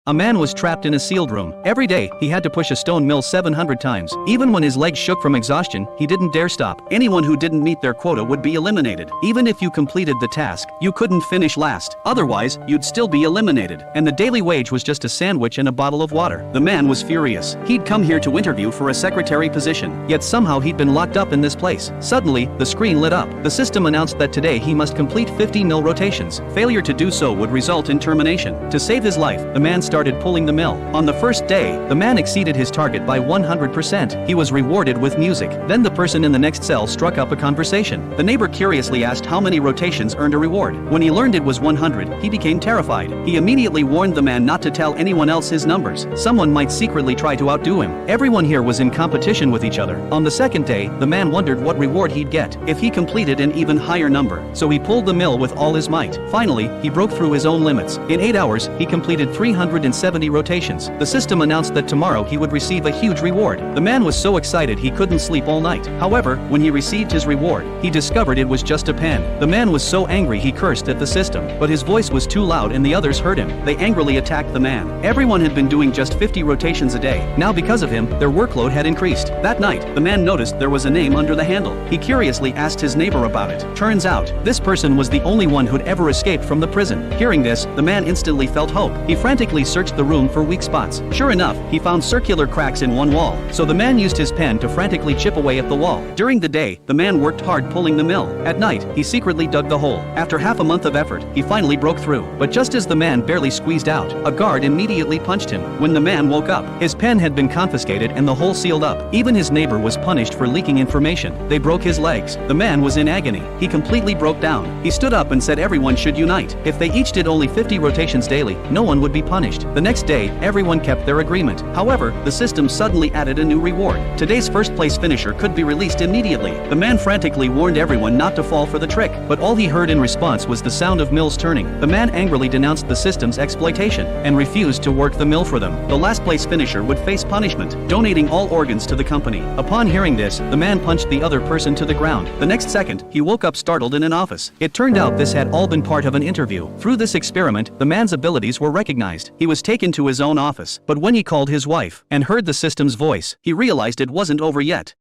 A man was trapped in a sealed room. Every day, he had to push a stone mill 700 times. Even when his legs shook from exhaustion, he didn't dare stop. Anyone who didn't meet their quota would be eliminated. Even if you completed the task, you couldn't finish last. Otherwise, you'd still be eliminated. And the daily wage was just a sandwich and a bottle of water. The man was furious. He'd come here to interview for a secretary position, yet somehow he'd been locked up in this place. Suddenly, the screen lit up. The system announced that today he must complete 50 mill rotations. Failure to do so would result in termination. To save his life, the man started pulling the mill. On the first day, the man exceeded his target by 100%. He was rewarded with music. Then the person in the next cell struck up a conversation. The neighbor curiously asked how many rotations earned a reward. When he learned it was 100, he became terrified. He immediately warned the man not to tell anyone else his numbers. Someone might secretly try to outdo him. Everyone here was in competition with each other. On the second day, the man wondered what reward he'd get if he completed an even higher number. So he pulled the mill with all his might. Finally, he broke through his own limits. In 8 hours, he completed 370 rotations. The system announced that tomorrow he would receive a huge reward. The man was so excited he couldn't sleep all night. However, when he received his reward, he discovered it was just a pen. The man was so angry he cursed at the system, but his voice was too loud and the others heard him. They angrily attacked the man. Everyone had been doing just 50 rotations a day. Now because of him, their workload had increased. That night, the man noticed there was a name under the handle. He curiously asked his neighbor about it. Turns out, this person was the only one who'd ever escaped from the prison. Hearing this, the man instantly felt hope. He frantically searched the room for weak spots. Sure enough, he found circular cracks in one wall. So the man used his pen to frantically chip away at the wall. During the day, the man worked hard pulling the mill. At night, he secretly dug the hole. After half a month of effort, he finally broke through. But just as the man barely squeezed out, a guard immediately punched him. When the man woke up, his pen had been confiscated and the hole sealed up. Even his neighbor was punished for leaking information. They broke his legs. The man was in agony. He completely broke down. He stood up and said everyone should unite. If they each did only 50 rotations daily, no one would be punished. The next day, everyone kept their agreement. However, the system suddenly added a new reward. Today's first place finisher could be released immediately. The man frantically warned everyone not to fall for the trick, but all he heard in response was the sound of mills turning. The man angrily denounced the system's exploitation and refused to work the mill for them. The last place finisher would face punishment, donating all organs to the company. Upon hearing this, the man punched the other person to the ground. The next second, he woke up startled in an office. It turned out this had all been part of an interview. Through this experiment, the man's abilities were recognized. He was taken to his own office, but when he called his wife and heard the system's voice, he realized it wasn't over yet.